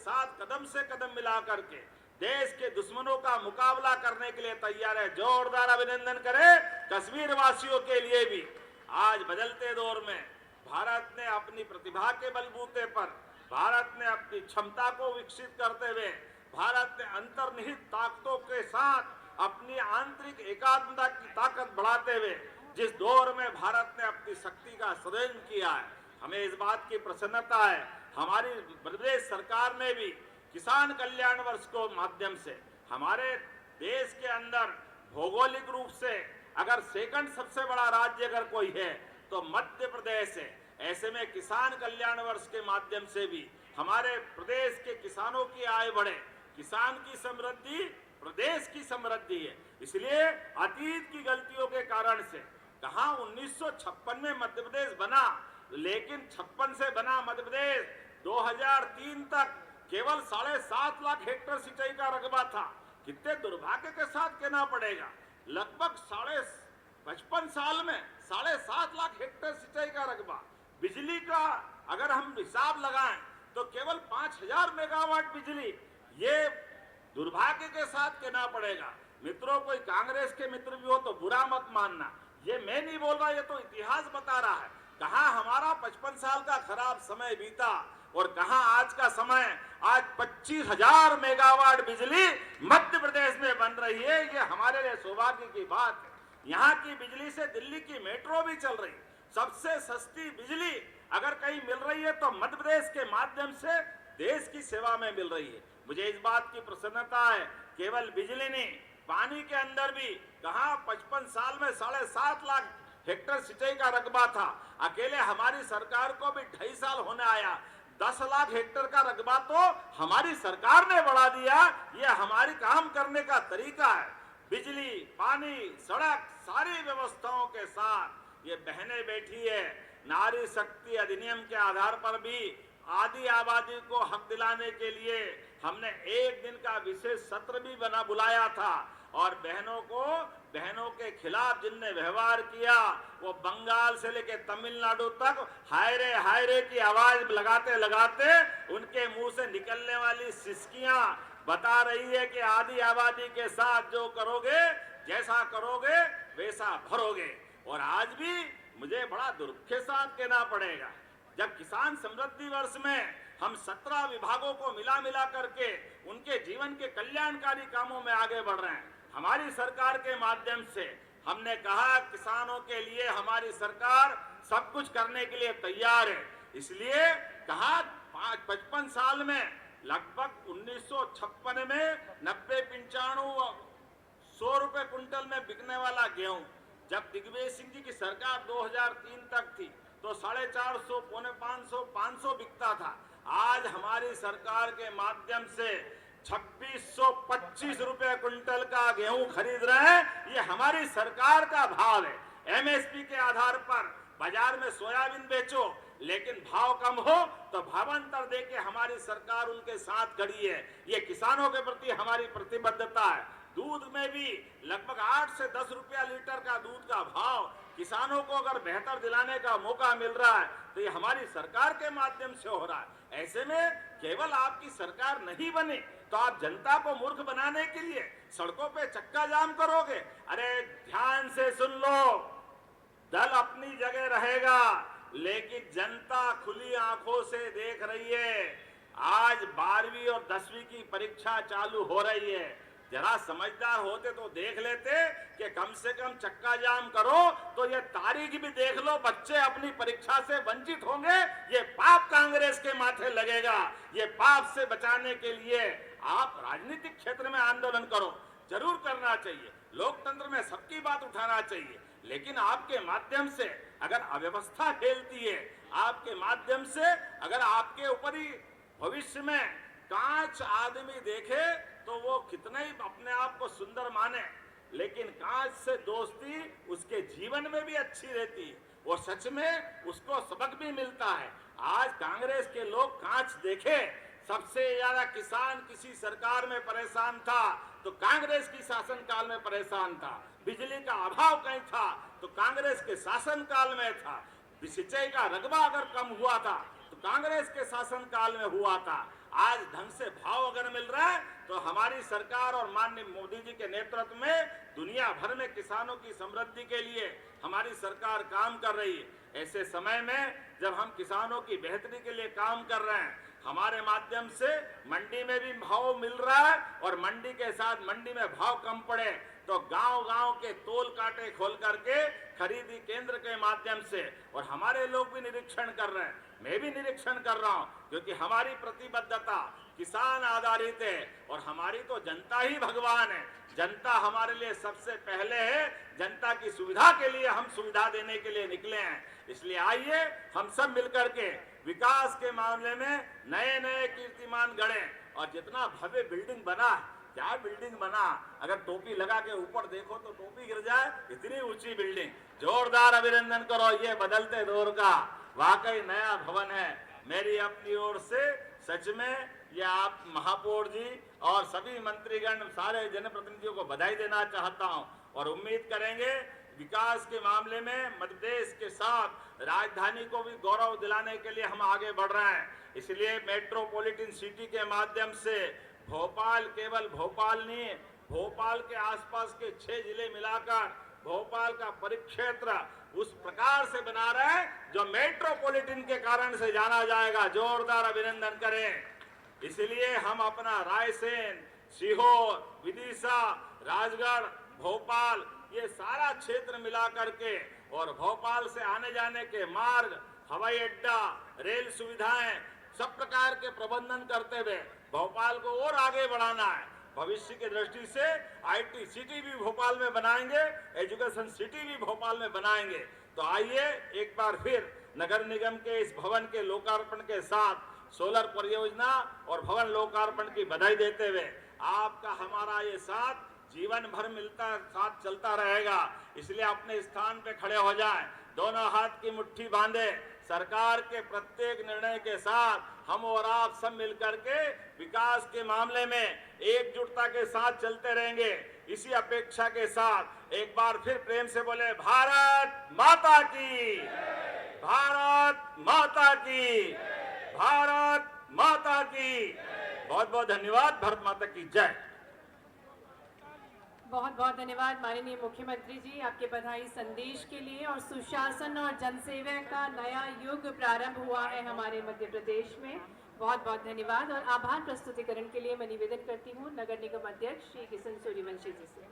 साथ कदम से कदम मिला करके देश के दुश्मनों का मुकाबला करने के लिए तैयार है। जोरदार अभिनंदन करें कश्मीर वासियों के लिए भी। आज बदलते दौर में भारत ने अपनी प्रतिभा के बलबूते पर, भारत ने अपनी क्षमता को विकसित करते हुए, भारत ने अंतर्निहित ताकतों के साथ अपनी आंतरिक एकात्मता की ताकत बढ़ाते हुए जिस दौर में भारत ने अपनी शक्ति का सृजन किया है, हमें इस बात की प्रसन्नता है। हमारी प्रदेश सरकार ने भी किसान कल्याण वर्ष को माध्यम से हमारे देश के अंदर भौगोलिक रूप से अगर सेकंड सबसे बड़ा राज्य अगर कोई है तो मध्य प्रदेश है। ऐसे में किसान कल्याण वर्ष के माध्यम से भी हमारे प्रदेश के किसानों की आय बढ़े। किसान की समृद्धि प्रदेश की समृद्धि है। इसलिए अतीत की गलतियों के कारण से कहा 1956 में मध्य प्रदेश बना, लेकिन 56 से बना मध्य प्रदेश 2003 तक केवल 7.5 लाख हेक्टेयर सिंचाई का रकबा था। कितने दुर्भाग्य के साथ कहना पड़ेगा, लगभग 55 साल में 7.5 लाख हेक्टेयर सिंचाई का रकबा। बिजली का अगर हम हिसाब लगाएं तो केवल 5000 मेगावाट बिजली। ये दुर्भाग्य के साथ कहना पड़ेगा। मित्रों, कोई कांग्रेस के मित्र भी हो तो बुरा मत मानना, ये मैं नहीं बोल रहा, ये तो इतिहास बता रहा है। कहां हमारा 55 साल का खराब समय बीता और कहां आज का समय। आज 25,000 मेगावाट बिजली मध्य प्रदेश में बन रही है। ये हमारे लिए सौभाग्य की बात है। यहाँ की बिजली से दिल्ली की मेट्रो भी चल रही है। सबसे सस्ती बिजली अगर कहीं मिल रही है तो मध्य प्रदेश के माध्यम से देश की सेवा में मिल रही है। मुझे इस बात की प्रसन्नता है। केवल बिजली नहीं, पानी के अंदर भी कहा 55 साल में 7.5 लाख हेक्टेयर सिंचाई का रकबा था। अकेले हमारी सरकार को भी 2.5 साल होने आया, 10 लाख हेक्टेयर का रकबा तो हमारी सरकार ने बढ़ा दिया। ये हमारी काम करने का तरीका है। बिजली, पानी, सड़क, सारी व्यवस्थाओं के साथ ये बहनें बैठी है। नारी शक्ति अधिनियम के आधार पर भी आदि आबादी को हक दिलाने के लिए हमने एक दिन का विशेष सत्र भी बुलाया था और बहनों के खिलाफ जिनने व्यवहार किया वो बंगाल से लेकर तमिलनाडु तक हाय रे की आवाज लगाते लगाते उनके मुंह से निकलने वाली सिसकियां बता रही है कि आदि आबादी के साथ जो करोगे, जैसा करोगे वैसा भरोगे। और आज भी मुझे बड़ा दुर्ख के साथ कहना पड़ेगा, जब किसान समृद्धि वर्ष में हम 17 विभागों को मिला करके उनके जीवन के कल्याणकारी कामों में आगे बढ़ रहे हैं। हमारी सरकार के माध्यम से हमने कहा किसानों के लिए हमारी सरकार सब कुछ करने के लिए तैयार है। इसलिए कहा 55 साल में लगभग 1956 में 90-95 100 रुपए कुंटल में बिकने वाला गेहूं, जब दिग्विजय सिंह जी की सरकार 2003 तक थी तो 450, 550 बिकता था। आज हमारी सरकार के माध्यम से 2625 रुपए कुंटल का गेहूं खरीद रहे हैं। ये हमारी सरकार का भाव है। एमएसपी के आधार पर बाजार में सोयाबीन बेचो, लेकिन भाव कम हो तो भावांतर देके हमारी सरकार उनके साथ खड़ी है। ये किसानों के प्रति हमारी प्रतिबद्धता है। दूध में भी लगभग 8 से 10 रुपया लीटर का दूध का भाव किसानों को अगर बेहतर दिलाने का मौका मिल रहा है तो ये हमारी सरकार के माध्यम से हो रहा है। ऐसे में केवल आपकी सरकार नहीं बनी तो आप जनता को मूर्ख बनाने के लिए सड़कों पे चक्का जाम करोगे। अरे ध्यान से सुन लो, दल अपनी जगह रहेगा लेकिन जनता खुली आंखों से देख रही है। आज 12वीं और 10वीं की परीक्षा चालू हो रही है। जरा समझदार होते तो देख लेते कि कम से कम चक्का जाम करो तो ये तारीख भी देख लो, बच्चे अपनी परीक्षा से वंचित होंगे। ये पाप कांग्रेस के माथे लगेगा। ये पाप से बचाने के लिए आप राजनीतिक क्षेत्र में आंदोलन करो, जरूर करना चाहिए। लोकतंत्र में सबकी बात उठाना चाहिए, लेकिन आपके माध्यम से अगर अव्यवस्था फैलती है, आपके माध्यम से अगर आपके ऊपर ही भविष्य में कांच आदमी देखे तो वो कितना ही अपने आप को सुंदर माने, लेकिन कांच से दोस्ती उसके जीवन में भी अच्छी रहती है और सच में उसको सबक भी मिलता है। आज कांग्रेस के लोग कांच देखे, सबसे ज्यादा किसान किसी सरकार में परेशान था तो कांग्रेस की शासनकाल में परेशान था। बिजली का अभाव कहीं था तो कांग्रेस के शासनकाल में था। सिंचाई का रकबा अगर कम हुआ था तो कांग्रेस के शासनकाल में हुआ था। आज ढंग से भाव अगर मिल रहा है तो हमारी सरकार और माननीय मोदी जी के नेतृत्व में दुनिया भर में किसानों की समृद्धि के लिए हमारी सरकार काम कर रही है। ऐसे समय में जब हम किसानों की बेहतरी के लिए काम कर रहे हैं, हमारे माध्यम से मंडी में भी भाव मिल रहा है और मंडी के साथ मंडी में भाव कम पड़े तो गांव-गांव के तोल कांटे खोल करके खरीदी केंद्र के माध्यम से, और हमारे लोग भी निरीक्षण कर रहे हैं, मैं भी निरीक्षण कर रहा हूं, क्योंकि हमारी प्रतिबद्धता किसान आधारित है और हमारी तो जनता ही भगवान है। जनता हमारे लिए सबसे पहले है। जनता की सुविधा के लिए हम सुविधा देने के लिए निकले हैं। इसलिए आइए हम सब मिलकर के विकास के मामले में नए नए कीर्तिमान गढ़ें। और जितना भव्य बिल्डिंग बना, क्या बिल्डिंग बना, अगर टोपी लगा के ऊपर देखो तो टोपी गिर जाए, इतनी ऊंची बिल्डिंग। जोरदार अभिनंदन करो, ये बदलते दौर का वाकई नया भवन है। मेरी अपनी ओर से सच में ये आप महापौर जी और सभी मंत्रीगण, सारे जनप्रतिनिधियों को बधाई देना चाहता हूं और उम्मीद करेंगे विकास के मामले में मध्य प्रदेश के साथ राजधानी को भी गौरव दिलाने के लिए हम आगे बढ़ रहे हैं। इसलिए मेट्रोपॉलिटन सिटी के माध्यम से भोपाल, केवल भोपाल नहीं, भोपाल के आसपास के 6 जिले मिलाकर भोपाल का परिक्षेत्र उस प्रकार से बना रहे हैं जो मेट्रोपॉलिटन के कारण से जाना जाएगा। जोरदार अभिनंदन करें। इसलिए हम अपना रायसेन, सीहोर, विदिशा, राजगढ़, भोपाल, ये सारा क्षेत्र मिला करके और भोपाल से आने जाने के मार्ग, हवाई अड्डा, रेल सुविधाएं, सब प्रकार के प्रबंधन करते हुए भोपाल को और आगे बढ़ाना है। भविष्य की दृष्टि से आईटी सिटी भी भोपाल में बनाएंगे, एजुकेशन सिटी भी भोपाल में बनाएंगे। तो आइए एक बार फिर नगर निगम के इस भवन के लोकार्पण के साथ सोलर परियोजना और भवन लोकार्पण की बधाई देते हुए आपका हमारा ये साथ जीवन भर मिलता साथ चलता रहेगा। इसलिए अपने स्थान पे खड़े हो जाएं, दोनों हाथ की मुट्ठी बांधे, सरकार के प्रत्येक निर्णय के साथ हम और आप सब मिलकर के विकास के मामले में एकजुटता के साथ चलते रहेंगे। इसी अपेक्षा के साथ एक बार फिर प्रेम से बोले भारत माता की, भारत माता की, भारत माता की। बहुत बहुत धन्यवाद। भारत माता की जय। बहुत बहुत धन्यवाद माननीय मुख्यमंत्री जी, आपके बधाई संदेश के लिए। और सुशासन और जनसेवा का नया युग प्रारंभ हुआ है हमारे मध्य प्रदेश में। बहुत बहुत धन्यवाद। और आभार प्रस्तुतिकरण के लिए मैं निवेदन करती हूँ नगर निगम अध्यक्ष श्री किशन सूर्यवंशी जी से।